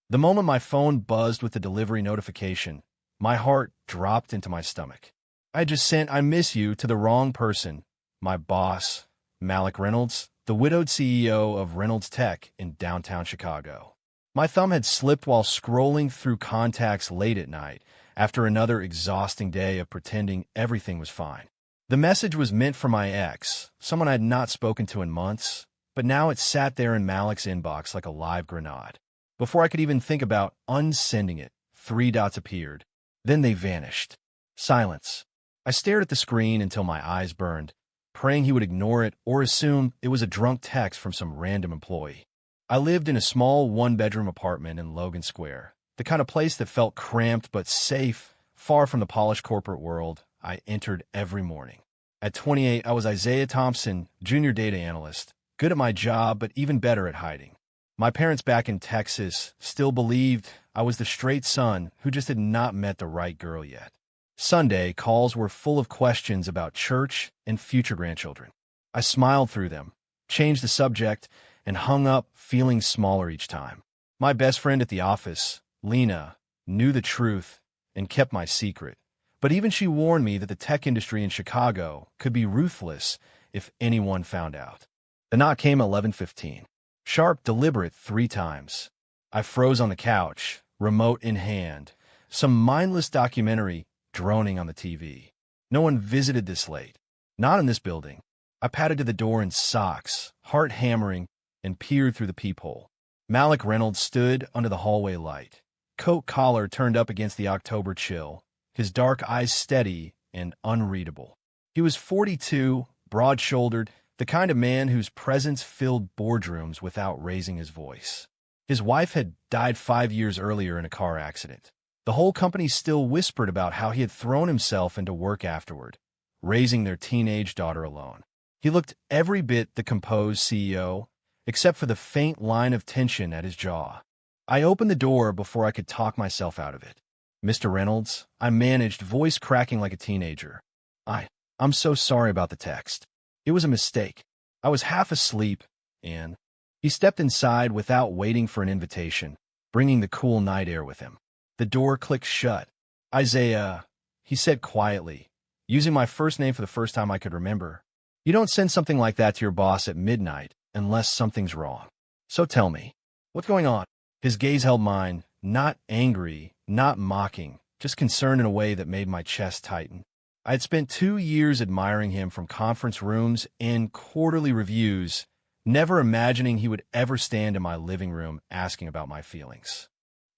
The moment my phone buzzed with the delivery notification, my heart dropped into my stomach. I had just sent "I miss you" to the wrong person. My boss, Malik Reynolds, the widowed CEO of Reynolds Tech in downtown Chicago. My thumb had slipped while scrolling through contacts late at night after another exhausting day of pretending everything was fine. The message was meant for my ex, someone I had not spoken to in months, but now it sat there in Malik's inbox like a live grenade. Before I could even think about unsending it, 3 dots appeared. Then they vanished. Silence. I stared at the screen until my eyes burned, praying he would ignore it or assume it was a drunk text from some random employee. I lived in a small one-bedroom apartment in Logan Square, the kind of place that felt cramped but safe, far from the polished corporate world I entered every morning. At 28, I was Isaiah Thompson, junior data analyst, good at my job but even better at hiding. My parents back in Texas still believed I was the straight son who just had not met the right girl yet. Sunday, calls were full of questions about church and future grandchildren. I smiled through them, changed the subject, and hung up feeling smaller each time. My best friend at the office, Lena, knew the truth and kept my secret. But even she warned me that the tech industry in Chicago could be ruthless if anyone found out. The knock came at 11:15. Sharp, deliberate 3 times. I froze on the couch, remote in hand, some mindless documentary droning on the TV. No one visited this late. Not in this building. I padded to the door in socks, heart hammering, and peered through the peephole. Malik Reynolds stood under the hallway light, coat collar turned up against the October chill, his dark eyes steady and unreadable. He was 42, broad-shouldered, the kind of man whose presence filled boardrooms without raising his voice. His wife had died 5 years earlier in a car accident. The whole company still whispered about how he had thrown himself into work afterward, raising their teenage daughter alone. He looked every bit the composed CEO, except for the faint line of tension at his jaw. I opened the door before I could talk myself out of it. "Mr. Reynolds," I managed, voice cracking like a teenager. I'm so sorry about the text. It was a mistake. I was half asleep, and..." He stepped inside without waiting for an invitation, bringing the cool night air with him. The door clicked shut. "Isaiah," he said quietly, using my first name for the first time I could remember. "You don't send something like that to your boss at midnight unless something's wrong. So tell me, what's going on?" His gaze held mine, not angry, not mocking, just concerned in a way that made my chest tighten. I had spent 2 years admiring him from conference rooms and quarterly reviews, never imagining he would ever stand in my living room asking about my feelings.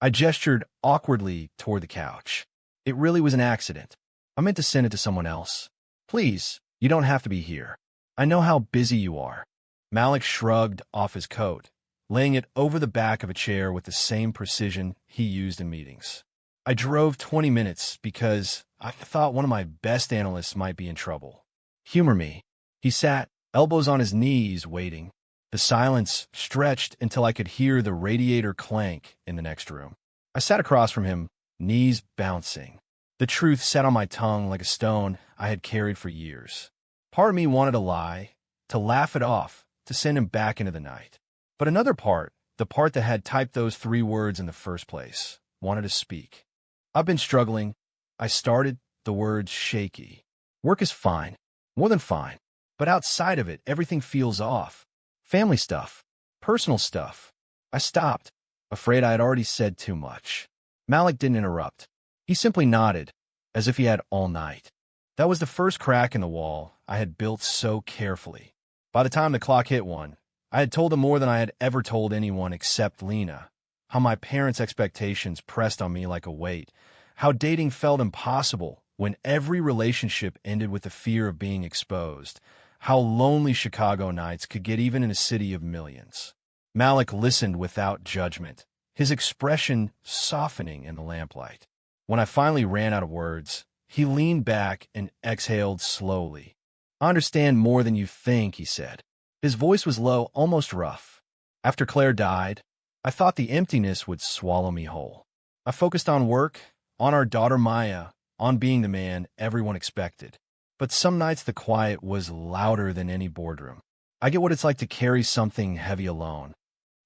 I gestured awkwardly toward the couch. "It really was an accident. I meant to send it to someone else. Please, you don't have to be here. I know how busy you are." Malik shrugged off his coat, laying it over the back of a chair with the same precision he used in meetings. I drove 20 minutes because I thought one of my best analysts might be in trouble. "Humor me." He sat, elbows on his knees, waiting. The silence stretched until I could hear the radiator clank in the next room. I sat across from him, knees bouncing. The truth sat on my tongue like a stone I had carried for years. Part of me wanted to lie, to laugh it off, to send him back into the night. But another part, the part that had typed those 3 words in the first place, wanted to speak. "I've been struggling." I started, the words shaky. "Work is fine, more than fine. But outside of it, everything feels off. Family stuff, personal stuff." I stopped, afraid I had already said too much. Malik didn't interrupt. He simply nodded, as if he had all night. That was the first crack in the wall I had built so carefully. By the time the clock hit 1, I had told him more than I had ever told anyone except Lena. How my parents' expectations pressed on me like a weight. How dating felt impossible when every relationship ended with the fear of being exposed. How lonely Chicago nights could get even in a city of millions. Malik listened without judgment, his expression softening in the lamplight. When I finally ran out of words, he leaned back and exhaled slowly. "I understand more than you think," he said. His voice was low, almost rough. "After Claire died, I thought the emptiness would swallow me whole. I focused on work, on our daughter Maya, on being the man everyone expected. But some nights the quiet was louder than any boardroom. I get what it's like to carry something heavy alone."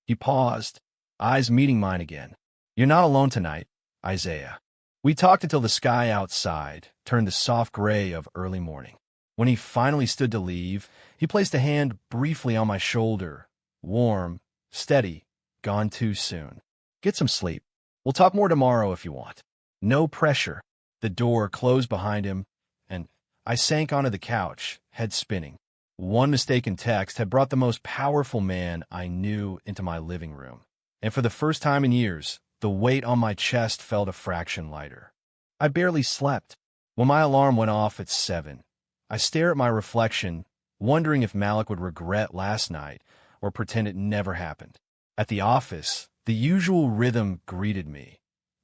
He paused, eyes meeting mine again. You're not alone tonight, Isaiah. We talked until the sky outside turned the soft gray of early morning. When he finally stood to leave, he placed a hand briefly on my shoulder. Warm, steady, gone too soon. Get some sleep. We'll talk more tomorrow if you want. No pressure. The door closed behind him, and I sank onto the couch, head spinning. One mistaken text had brought the most powerful man I knew into my living room. And for the first time in years, the weight on my chest felt a fraction lighter. I barely slept. When my alarm went off at 7, I stared at my reflection, wondering if Malik would regret last night or pretend it never happened. At the office, the usual rhythm greeted me.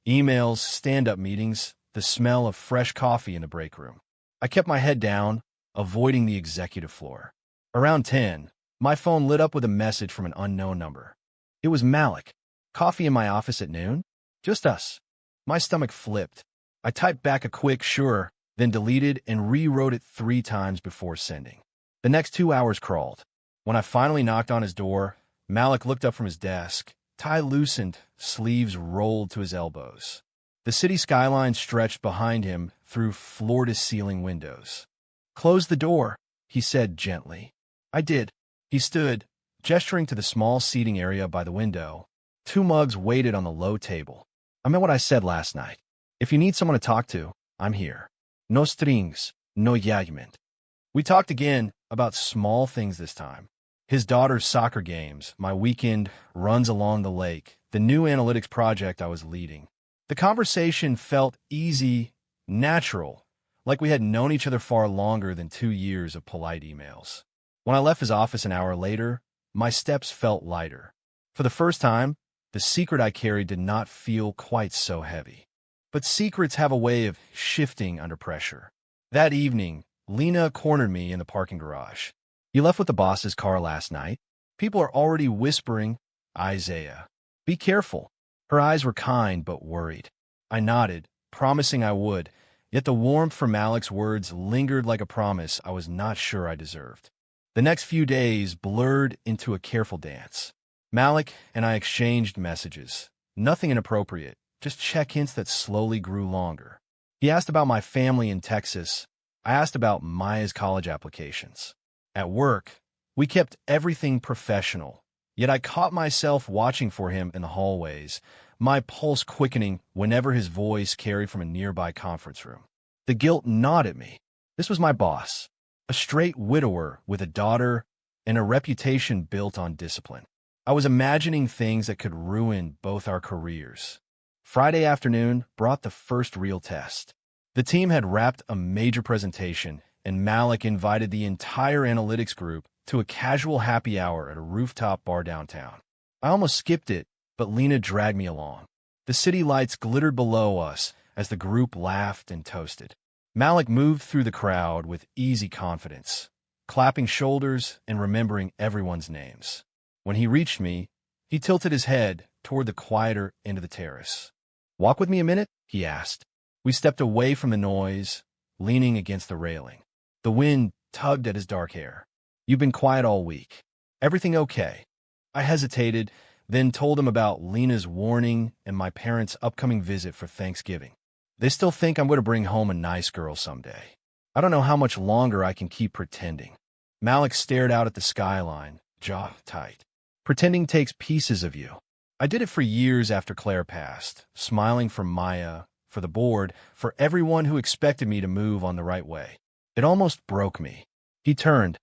Emails, stand-up meetings, the smell of fresh coffee in the break room. I kept my head down, avoiding the executive floor. Around 10, my phone lit up with a message from an unknown number. It was Malik. Coffee in my office at noon? Just us. My stomach flipped. I typed back a quick sure, then deleted and rewrote it 3 times before sending. The next 2 hours crawled. When I finally knocked on his door, Malik looked up from his desk, tie loosened, sleeves rolled to his elbows. The city skyline stretched behind him through floor-to-ceiling windows. "Close the door," he said gently. I did. He stood, gesturing to the small seating area by the window. 2 mugs waited on the low table. I meant what I said last night. If you need someone to talk to, I'm here. No strings, no judgment. We talked again about small things this time. His daughter's soccer games, my weekend runs along the lake, the new analytics project I was leading. The conversation felt easy, natural, like we had known each other far longer than 2 years of polite emails. When I left his office an hour later, my steps felt lighter. For the first time, the secret I carried did not feel quite so heavy. But secrets have a way of shifting under pressure. That evening, Lena cornered me in the parking garage. "You left with the boss's car last night? People are already whispering, Isaiah. Be careful." Her eyes were kind but worried. I nodded, promising I would, yet the warmth from Malik's words lingered like a promise I was not sure I deserved. The next few days blurred into a careful dance. Malik and I exchanged messages. Nothing inappropriate, just check-ins that slowly grew longer. He asked about my family in Texas. I asked about Maya's college applications. At work, we kept everything professional, yet I caught myself watching for him in the hallways, my pulse quickening whenever his voice carried from a nearby conference room. The guilt gnawed at me. This was my boss, a straight widower with a daughter and a reputation built on discipline. I was imagining things that could ruin both our careers. Friday afternoon brought the first real test. The team had wrapped a major presentation, and Malik invited the entire analytics group to a casual happy hour at a rooftop bar downtown. I almost skipped it, but Lena dragged me along. The city lights glittered below us as the group laughed and toasted. Malik moved through the crowd with easy confidence, clapping shoulders and remembering everyone's names. When he reached me, he tilted his head toward the quieter end of the terrace. "Walk with me a minute?" he asked. We stepped away from the noise, leaning against the railing. The wind tugged at his dark hair. "You've been quiet all week. Everything okay?" I hesitated, then told him about Lena's warning and my parents' upcoming visit for Thanksgiving. They still think I'm going to bring home a nice girl someday. I don't know how much longer I can keep pretending. Malik stared out at the skyline, jaw tight. "Pretending takes pieces of you." I did it for years after Claire passed, smiling for Maya, for the board, for everyone who expected me to move on the right way. It almost broke me. He turned,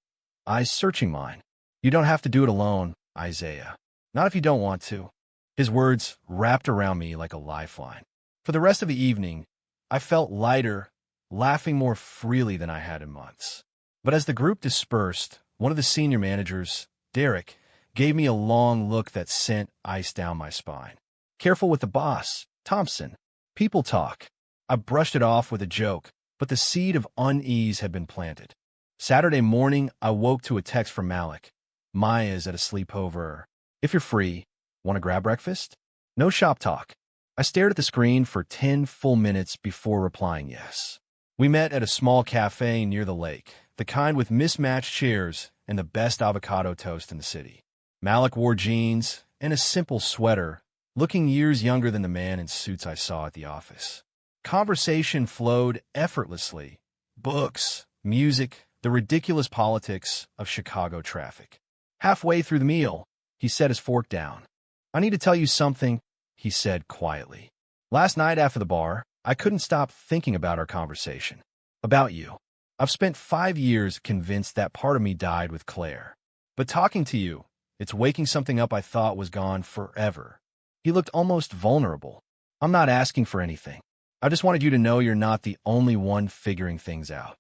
eyes searching mine. "You don't have to do it alone, Isaiah. Not if you don't want to." His words wrapped around me like a lifeline. For the rest of the evening, I felt lighter, laughing more freely than I had in months. But as the group dispersed, one of the senior managers, Derek, gave me a long look that sent ice down my spine. "Careful with the boss, Thompson. People talk." I brushed it off with a joke, but the seed of unease had been planted. Saturday morning, I woke to a text from Malik. "Maya's at a sleepover. If you're free, want to grab breakfast?" No shop talk. I stared at the screen for 10 full minutes before replying yes. We met at a small cafe near the lake, the kind with mismatched chairs and the best avocado toast in the city. Malik wore jeans and a simple sweater, looking years younger than the man in suits I saw at the office. Conversation flowed effortlessly. Books, music, the ridiculous politics of Chicago traffic. Halfway through the meal, he set his fork down. "I need to tell you something," he said quietly. "Last night after the bar, I couldn't stop thinking about our conversation. About you. I've spent 5 years convinced that part of me died with Claire. But talking to you, it's waking something up I thought was gone forever." He looked almost vulnerable. "I'm not asking for anything. I just wanted you to know you're not the only one figuring things out."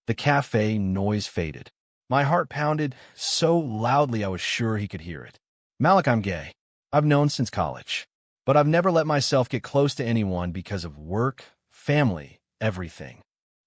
The cafe noise faded. My heart pounded so loudly I was sure he could hear it. "Malik, I'm gay. I've known since college. But I've never let myself get close to anyone because of work, family, everything."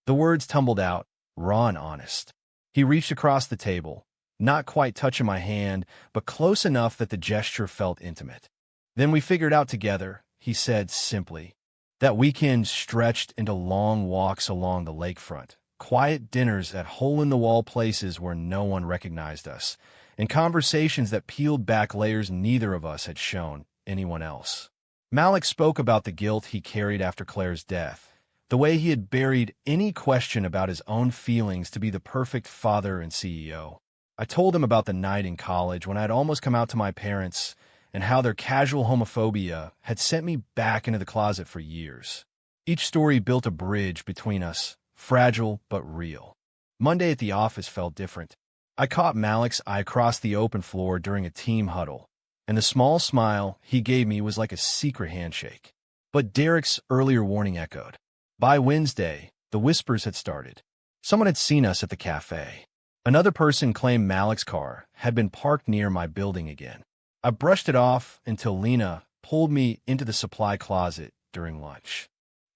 The words tumbled out, raw and honest. He reached across the table, not quite touching my hand, but close enough that the gesture felt intimate. "Then we figured out together," he said simply. That weekend stretched into long walks along the lakefront, quiet dinners at hole-in-the-wall places where no one recognized us, and conversations that peeled back layers neither of us had shown anyone else. Malik spoke about the guilt he carried after Claire's death, the way he had buried any question about his own feelings to be the perfect father and CEO. I told him about the night in college when I had almost come out to my parents and how their casual homophobia had sent me back into the closet for years. Each story built a bridge between us, fragile but real. Monday at the office felt different. I caught Malik's eye across the open floor during a team huddle, and the small smile he gave me was like a secret handshake. But Derek's earlier warning echoed. By Wednesday, the whispers had started. Someone had seen us at the cafe. Another person claimed Malik's car had been parked near my building again. I brushed it off until Lena pulled me into the supply closet during lunch.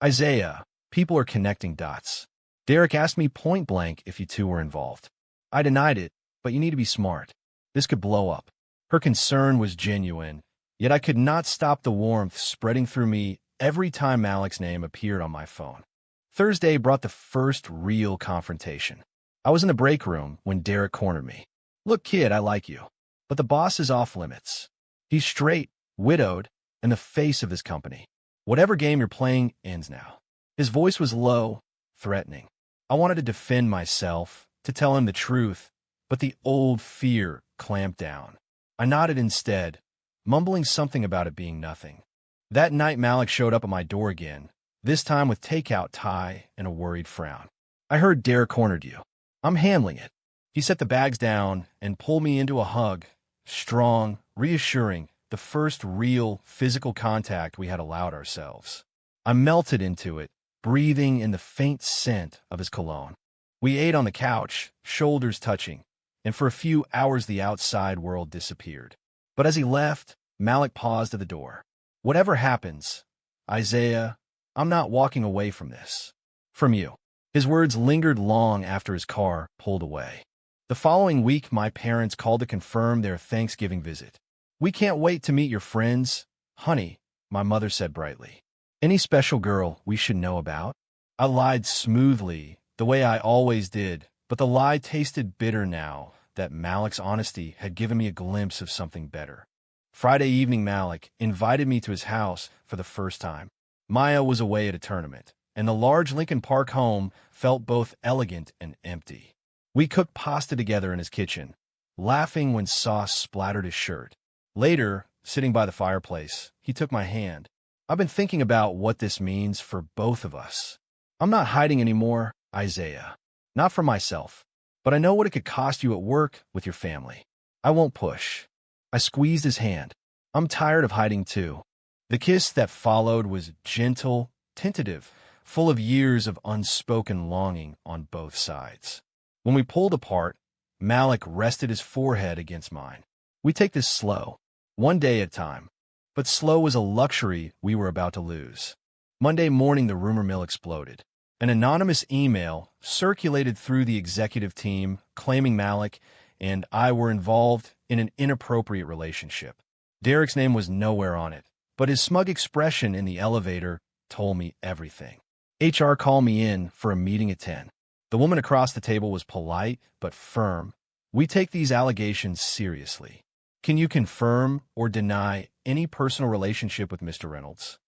"Isaiah, people are connecting dots. Derek asked me point blank if you two were involved. I denied it, but you need to be smart. This could blow up." Her concern was genuine, yet I could not stop the warmth spreading through me every time Malik's name appeared on my phone. Thursday brought the first real confrontation. I was in the break room when Derek cornered me. "Look, kid, I like you, but the boss is off limits. He's straight, widowed, and the face of this company. Whatever game you're playing ends now." His voice was low, threatening. I wanted to defend myself, to tell him the truth, but the old fear clamped down. I nodded instead, mumbling something about it being nothing. That night Malik showed up at my door again, this time with takeout tie and a worried frown. "I heard Derek cornered you. I'm handling it." He set the bags down and pulled me into a hug, strong, reassuring, the first real physical contact we had allowed ourselves. I melted into it, breathing in the faint scent of his cologne. We ate on the couch, shoulders touching, and for a few hours the outside world disappeared. But as he left, Malik paused at the door. "Whatever happens, Isaiah, I'm not walking away from this. From you." His words lingered long after his car pulled away. The following week, my parents called to confirm their Thanksgiving visit. "We can't wait to meet your friends, honey," my mother said brightly. "Any special girl we should know about?" I lied smoothly, the way I always did, but the lie tasted bitter now that Malik's honesty had given me a glimpse of something better. Friday evening, Malik invited me to his house for the first time. Maya was away at a tournament, and the large Lincoln Park home felt both elegant and empty. We cooked pasta together in his kitchen, laughing when sauce splattered his shirt. Later, sitting by the fireplace, he took my hand. "I've been thinking about what this means for both of us. I'm not hiding anymore, Isaiah. Not from myself. But I know what it could cost you at work with your family. I won't push." I squeezed his hand. "I'm tired of hiding too." The kiss that followed was gentle, tentative, full of years of unspoken longing on both sides. When we pulled apart, Malik rested his forehead against mine. "We take this slow, one day at a time." But slow was a luxury we were about to lose. Monday morning, the rumor mill exploded. An anonymous email circulated through the executive team claiming Malik and I were involved in an inappropriate relationship. Derek's name was nowhere on it, but his smug expression in the elevator told me everything. HR called me in for a meeting at 10. The woman across the table was polite but firm. "We take these allegations seriously. Can you confirm or deny any personal relationship with Mr. Reynolds.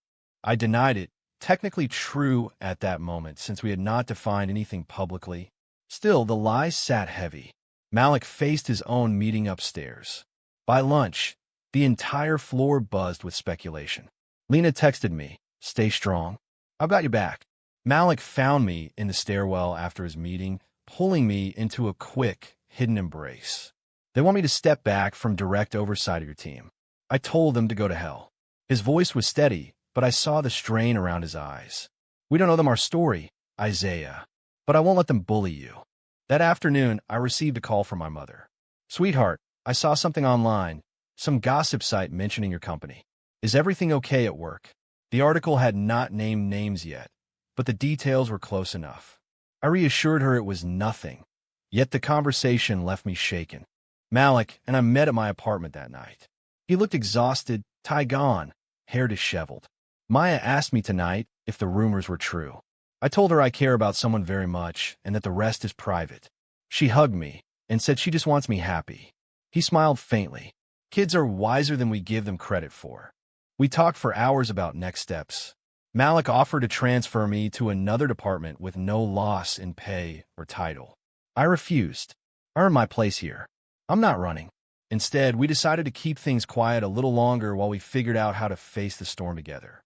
I denied it, technically true at that moment since we had not defined anything publicly. Still, the lie sat heavy. Malik faced his own meeting upstairs. By lunch, the entire floor buzzed with speculation. Lena texted me, "Stay strong. I've got you back." Malik found me in the stairwell after his meeting, pulling me into a quick, hidden embrace. "They want me to step back from direct oversight of your team." I told them to go to hell. His voice was steady, but I saw the strain around his eyes. "We don't know them our story, Isaiah, but I won't let them bully you." That afternoon, I received a call from my mother. "Sweetheart, I saw something online, some gossip site mentioning your company. Is everything okay at work?" The article had not named names yet, but the details were close enough. I reassured her it was nothing, yet the conversation left me shaken. Malik and I met at my apartment that night. He looked exhausted, tie gone, hair disheveled. Maya asked me tonight if the rumors were true. I told her I care about someone very much and that the rest is private. She hugged me and said she just wants me happy. He smiled faintly. Kids are wiser than we give them credit for. We talked for hours about next steps. Malik offered to transfer me to another department with no loss in pay or title. I refused. I earned my place here. I'm not running. Instead, we decided to keep things quiet a little longer while we figured out how to face the storm together.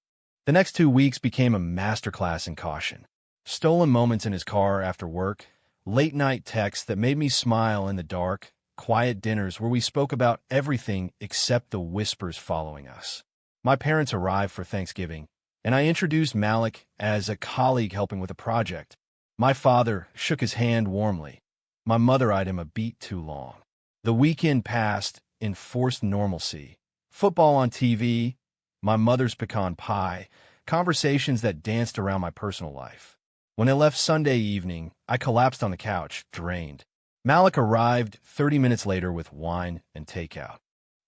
The next 2 weeks became a masterclass in caution. Stolen moments in his car after work, late-night texts that made me smile in the dark, quiet dinners where we spoke about everything except the whispers following us. My parents arrived for Thanksgiving, and I introduced Malik as a colleague helping with a project. My father shook his hand warmly. My mother eyed him a beat too long. The weekend passed in forced normalcy. Football on TV, my mother's pecan pie, conversations that danced around my personal life. When I left Sunday evening, I collapsed on the couch, drained. Malik arrived 30 minutes later with wine and takeout.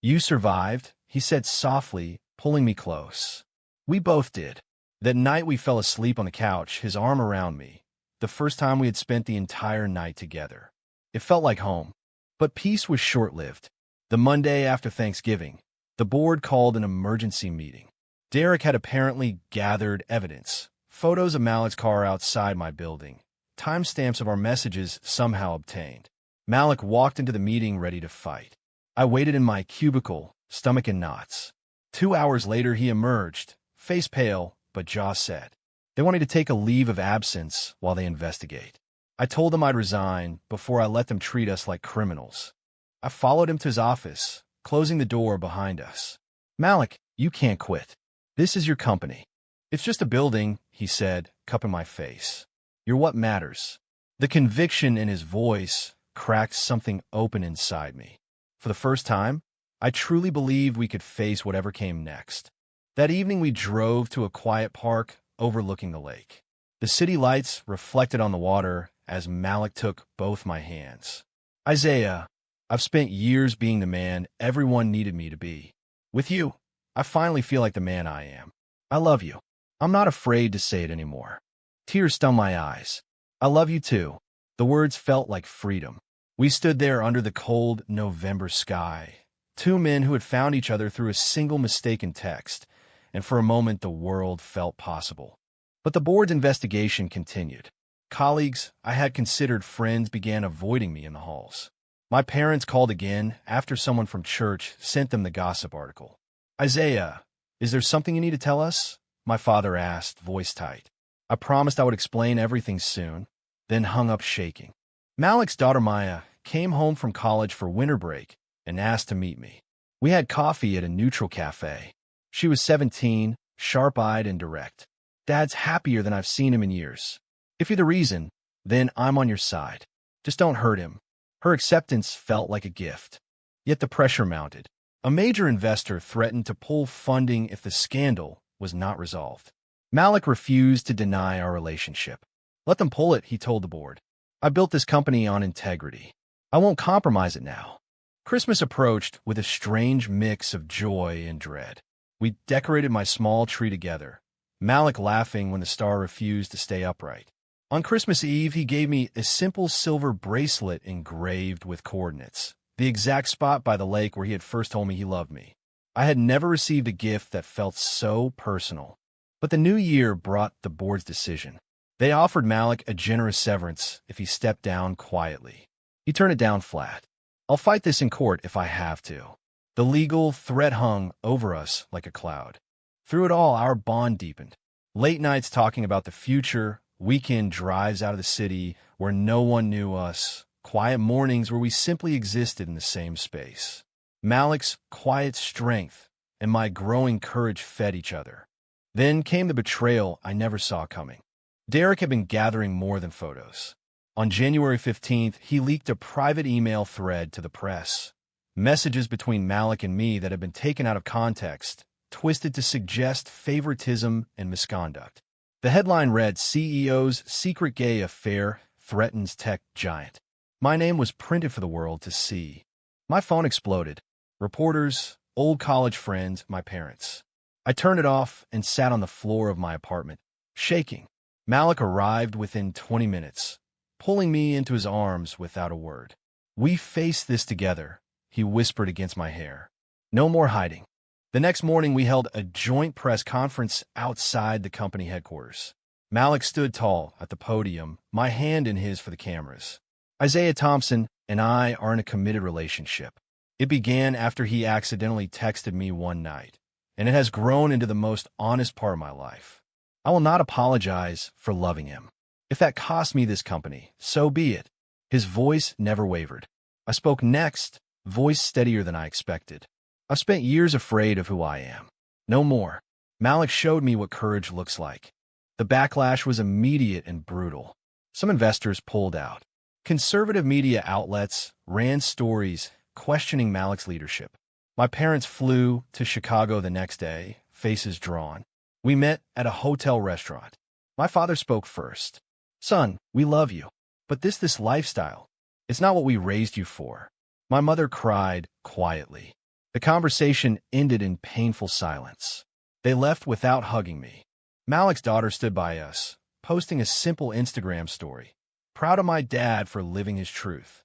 "You survived," he said softly, pulling me close. We both did. That night we fell asleep on the couch, his arm around me, the first time we had spent the entire night together. It felt like home. But peace was short-lived. The Monday after Thanksgiving, the board called an emergency meeting. Derek had apparently gathered evidence, photos of Malik's car outside my building, timestamps of our messages somehow obtained. Malik walked into the meeting ready to fight. I waited in my cubicle, stomach in knots. 2 hours later he emerged, face pale, but jaw set. "They want me to take a leave of absence while they investigate." I told them I'd resign before I let them treat us like criminals. I followed him to his office, closing the door behind us. "Malik, you can't quit. This is your company." "It's just a building," he said, cupping my face. "You're what matters." The conviction in his voice cracked something open inside me. For the first time, I truly believed we could face whatever came next. That evening we drove to a quiet park overlooking the lake. The city lights reflected on the water as Malik took both my hands. "Isaiah, I've spent years being the man everyone needed me to be. With you, I finally feel like the man I am. I love you. I'm not afraid to say it anymore." Tears stung my eyes. "I love you too." The words felt like freedom. We stood there under the cold November sky, two men who had found each other through a single mistaken text, and for a moment the world felt possible. But the board's investigation continued. Colleagues I had considered friends began avoiding me in the halls. My parents called again after someone from church sent them the gossip article. "Isaiah, is there something you need to tell us?" my father asked, voice tight. I promised I would explain everything soon, then hung up shaking. Malik's daughter Maya came home from college for winter break and asked to meet me. We had coffee at a neutral cafe. She was 17, sharp-eyed and direct. "Dad's happier than I've seen him in years. If you're the reason, then I'm on your side. Just don't hurt him." Her acceptance felt like a gift. Yet the pressure mounted. A major investor threatened to pull funding if the scandal was not resolved. Malik refused to deny our relationship. "Let them pull it," he told the board. "I built this company on integrity. I won't compromise it now." Christmas approached with a strange mix of joy and dread. We decorated my small tree together, Malik laughing when the star refused to stay upright. On Christmas Eve, he gave me a simple silver bracelet engraved with coordinates, the exact spot by the lake where he had first told me he loved me. I had never received a gift that felt so personal. But the new year brought the board's decision. They offered Malik a generous severance if he stepped down quietly. He turned it down flat. I'll fight this in court if I have to. The legal threat hung over us like a cloud. Through it all, our bond deepened. Late nights talking about the future, weekend drives out of the city where no one knew us, quiet mornings where we simply existed in the same space. Malik's quiet strength and my growing courage fed each other. Then came the betrayal I never saw coming. Derek had been gathering more than photos. On January 15th, he leaked a private email thread to the press. Messages between Malik and me that had been taken out of context, twisted to suggest favoritism and misconduct. The headline read, "CEO's secret gay affair threatens tech giant." My name was printed for the world to see. My phone exploded. Reporters, old college friends, my parents. I turned it off and sat on the floor of my apartment, shaking. Malik arrived within 20 minutes, pulling me into his arms without a word. "We faced this together," he whispered against my hair. "No more hiding." The next morning, we held a joint press conference outside the company headquarters. Malik stood tall at the podium, my hand in his for the cameras. "Isaiah Thompson and I are in a committed relationship. It began after he accidentally texted me one night, and it has grown into the most honest part of my life. I will not apologize for loving him. If that cost me this company, so be it." His voice never wavered. I spoke next, voice steadier than I expected. "I've spent years afraid of who I am. No more." Malik showed me what courage looks like. The backlash was immediate and brutal. Some investors pulled out. Conservative media outlets ran stories questioning Malik's leadership. My parents flew to Chicago the next day, faces drawn. We met at a hotel restaurant. My father spoke first. "Son, we love you, but this lifestyle, it's not what we raised you for." My mother cried quietly. The conversation ended in painful silence. They left without hugging me. Malik's daughter stood by us, posting a simple Instagram story, proud of my dad for living his truth.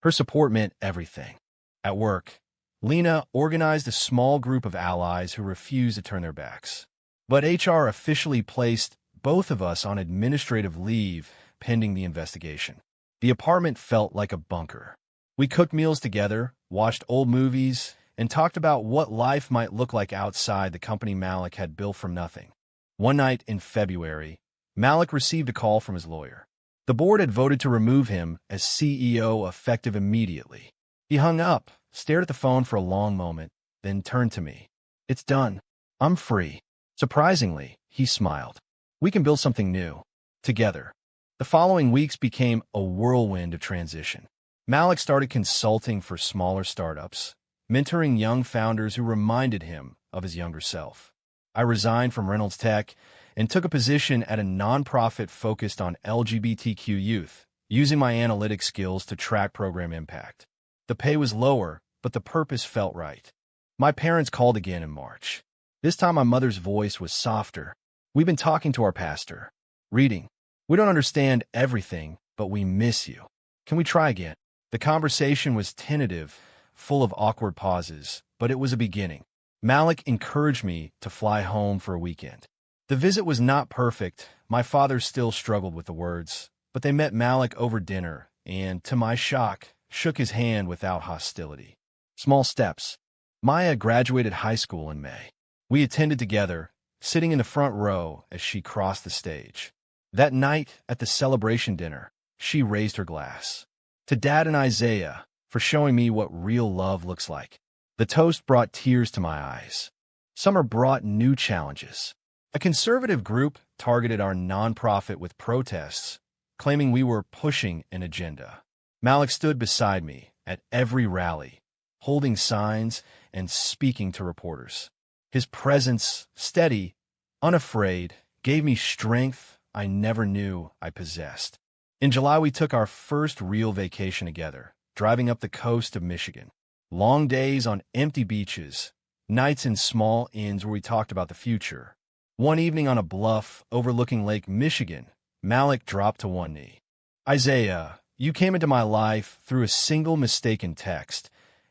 Her support meant everything. At work, Lena organized a small group of allies who refused to turn their backs. But HR officially placed both of us on administrative leave pending the investigation. The apartment felt like a bunker. We cooked meals together, watched old movies, and talked about what life might look like outside the company Malik had built from nothing. One night in February, Malik received a call from his lawyer. The board had voted to remove him as CEO effective immediately. He hung up, stared at the phone for a long moment, then turned to me. "It's done. I'm free." Surprisingly, he smiled. "We can build something new, together." The following weeks became a whirlwind of transition. Malik started consulting for smaller startups, mentoring young founders who reminded him of his younger self. I resigned from Reynolds Tech and took a position at a nonprofit focused on LGBTQ youth, using my analytics skills to track program impact. The pay was lower, but the purpose felt right. My parents called again in March. This time my mother's voice was softer. "We've been talking to our pastor. Reading. We don't understand everything, but we miss you. Can we try again?" The conversation was tentative, full of awkward pauses, but it was a beginning. Malik encouraged me to fly home for a weekend. The visit was not perfect. My father still struggled with the words, but they met Malik over dinner and, to my shock, shook his hand without hostility. Small steps. Maya graduated high school in May. We attended together, sitting in the front row as she crossed the stage. That night, at the celebration dinner, she raised her glass. "To Dad and Isaiah, for showing me what real love looks like." The toast brought tears to my eyes. Summer brought new challenges. A conservative group targeted our nonprofit with protests, claiming we were pushing an agenda. Malik stood beside me at every rally, holding signs and speaking to reporters. His presence, steady, unafraid, gave me strength I never knew I possessed. In July, we took our first real vacation together, driving up the coast of Michigan. Long days on empty beaches, nights in small inns where we talked about the future. One evening on a bluff overlooking Lake Michigan, Malik dropped to one knee. "Isaiah, you came into my life through a single mistaken text,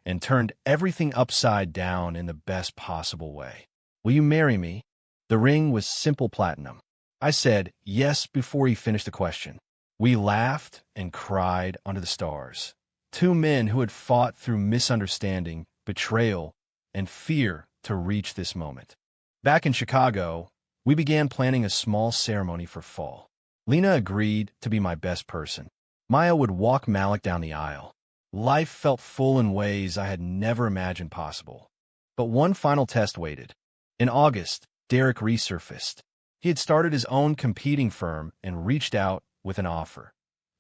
and turned everything upside down in the best possible way. Will you marry me? The ring was simple platinum. I said yes before he finished the question. We laughed and cried under the stars. Two men who had fought through misunderstanding, betrayal, and fear to reach this moment. Back in Chicago, we began planning a small ceremony for fall. Lena agreed to be my best person. Maya would walk Malik down the aisle. Life felt full in ways I had never imagined possible. But one final test waited. In August, Derek resurfaced. He had started his own competing firm and reached out with an offer.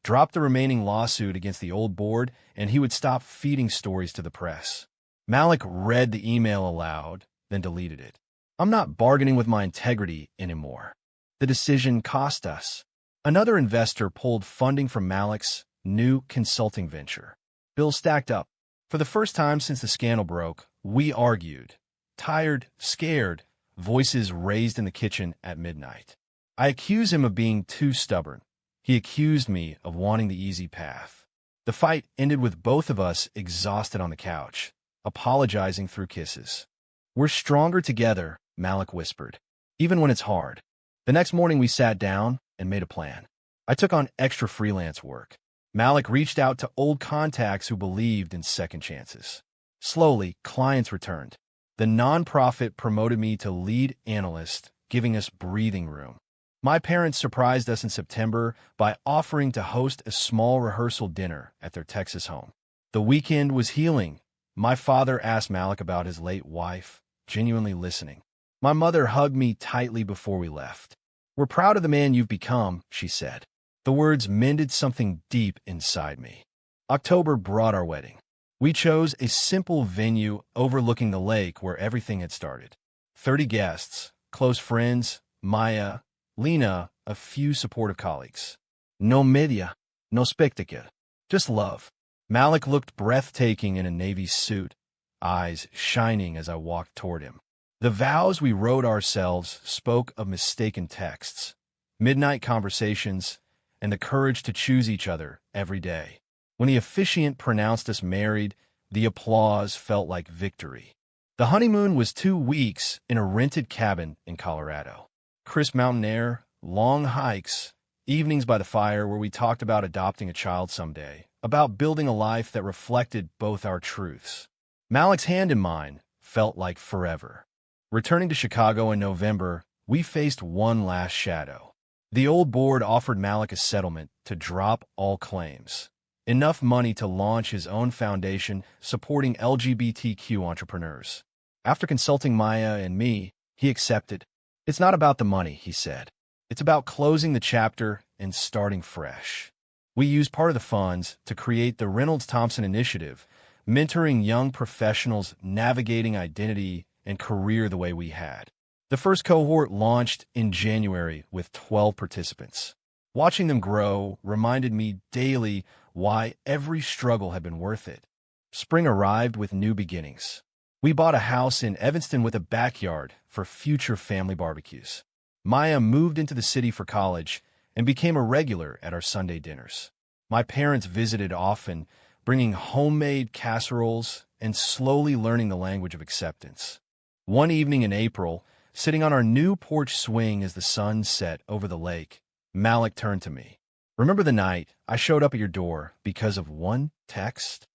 Drop the remaining lawsuit against the old board, and he would stop feeding stories to the press. Malik read the email aloud, then deleted it. I'm not bargaining with my integrity anymore. The decision cost us. Another investor pulled funding from Malik's new consulting venture. Bills stacked up. For the first time since the scandal broke, we argued. Tired, scared, voices raised in the kitchen at midnight. I accused him of being too stubborn. He accused me of wanting the easy path. The fight ended with both of us exhausted on the couch, apologizing through kisses. We're stronger together, Malik whispered, even when it's hard. The next morning we sat down and made a plan. I took on extra freelance work. Malik reached out to old contacts who believed in second chances. Slowly, clients returned. The nonprofit promoted me to lead analyst, giving us breathing room. My parents surprised us in September by offering to host a small rehearsal dinner at their Texas home. The weekend was healing. My father asked Malik about his late wife, genuinely listening. My mother hugged me tightly before we left. We're proud of the man you've become, she said. The words mended something deep inside me. October brought our wedding. We chose a simple venue overlooking the lake where everything had started. 30 guests, close friends, Maya, Lena, a few supportive colleagues. No media, no spectacle, just love. Malik looked breathtaking in a navy suit, eyes shining as I walked toward him. The vows we wrote ourselves spoke of mistaken texts, midnight conversations, and the courage to choose each other every day. When the officiant pronounced us married, the applause felt like victory. The honeymoon was 2 weeks in a rented cabin in Colorado. Crisp mountain air, long hikes, evenings by the fire where we talked about adopting a child someday, about building a life that reflected both our truths. Malik's hand in mine felt like forever. Returning to Chicago in November, we faced one last shadow. The old board offered Malik a settlement to drop all claims. Enough money to launch his own foundation supporting LGBTQ entrepreneurs. After consulting Maya and me, he accepted. It's not about the money, he said. It's about closing the chapter and starting fresh. We used part of the funds to create the Reynolds-Thompson Initiative, mentoring young professionals navigating identity and career the way we had. The first cohort launched in January with 12 participants. Watching them grow reminded me daily why every struggle had been worth it. Spring arrived with new beginnings. We bought a house in Evanston with a backyard for future family barbecues. Maya moved into the city for college and became a regular at our Sunday dinners. My parents visited often, bringing homemade casseroles and slowly learning the language of acceptance. One evening in April, sitting on our new porch swing as the sun set over the lake, Malik turned to me. Remember the night I showed up at your door because of one text?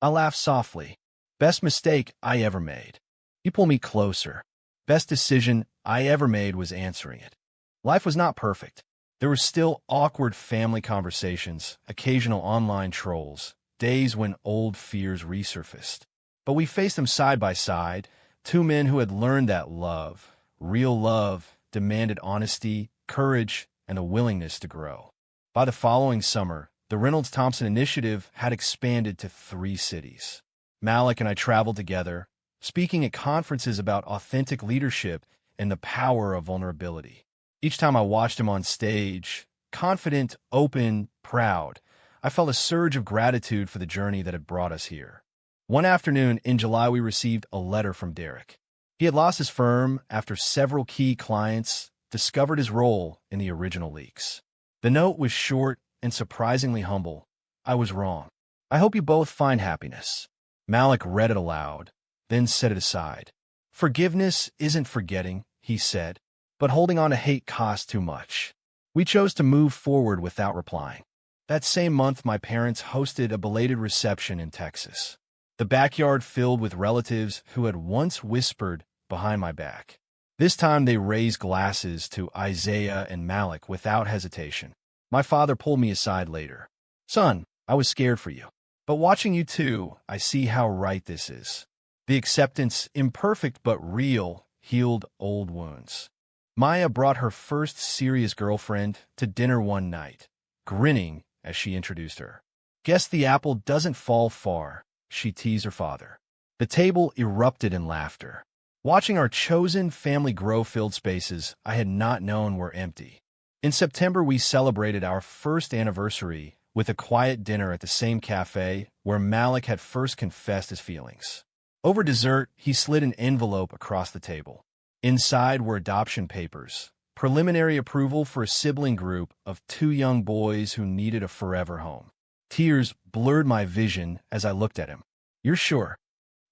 I laughed softly. Best mistake I ever made. You pull me closer. Best decision I ever made was answering it. Life was not perfect. There were still awkward family conversations, occasional online trolls, days when old fears resurfaced. But we faced them side by side, two men who had learned that love, real love, demanded honesty, courage, and the willingness to grow. By the following summer, the Reynolds-Thompson Initiative had expanded to 3 cities. Malik and I traveled together, speaking at conferences about authentic leadership and the power of vulnerability. Each time I watched him on stage, confident, open, proud, I felt a surge of gratitude for the journey that had brought us here. One afternoon in July, we received a letter from Derek. He had lost his firm after several key clients discovered his role in the original leaks. The note was short and surprisingly humble. I was wrong. I hope you both find happiness. Malik read it aloud, then set it aside. Forgiveness isn't forgetting, he said, but holding on to hate costs too much. We chose to move forward without replying. That same month, my parents hosted a belated reception in Texas. The backyard filled with relatives who had once whispered behind my back. This time they raised glasses to Isaiah and Malik without hesitation. My father pulled me aside later. Son, I was scared for you. But watching you two, I see how right this is. The acceptance, imperfect but real, healed old wounds. Maya brought her first serious girlfriend to dinner one night, grinning as she introduced her. Guess the apple doesn't fall far, she teased her father. The table erupted in laughter. Watching our chosen family grow filled spaces I had not known were empty. In September, we celebrated our first anniversary with a quiet dinner at the same cafe where Malik had first confessed his feelings. Over dessert, he slid an envelope across the table. Inside were adoption papers, preliminary approval for a sibling group of 2 young boys who needed a forever home. Tears blurred my vision as I looked at him. You're sure?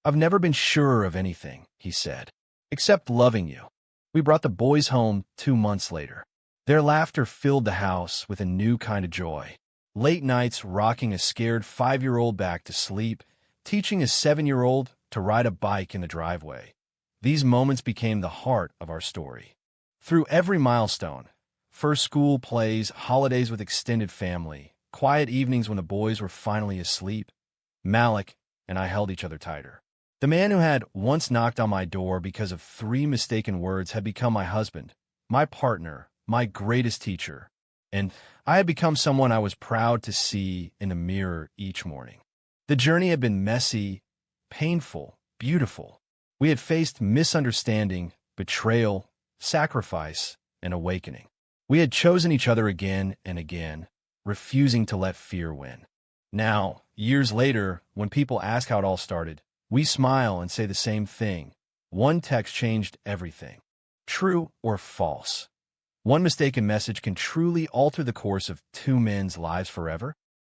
I've never been surer of anything, he said, except loving you. We brought the boys home 2 months later. Their laughter filled the house with a new kind of joy. Late nights rocking a scared 5-year-old back to sleep, teaching a 7-year-old to ride a bike in the driveway. These moments became the heart of our story. Through every milestone, first school plays, holidays with extended family, quiet evenings when the boys were finally asleep, Malik and I held each other tighter. The man who had once knocked on my door because of 3 mistaken words had become my husband, my partner, my greatest teacher, and I had become someone I was proud to see in the mirror each morning. The journey had been messy, painful, beautiful. We had faced misunderstanding, betrayal, sacrifice, and awakening. We had chosen each other again and again, refusing to let fear win. Now, years later, when people ask how it all started, we smile and say the same thing. One text changed everything. True or false? One mistaken message can truly alter the course of 2 men's lives forever.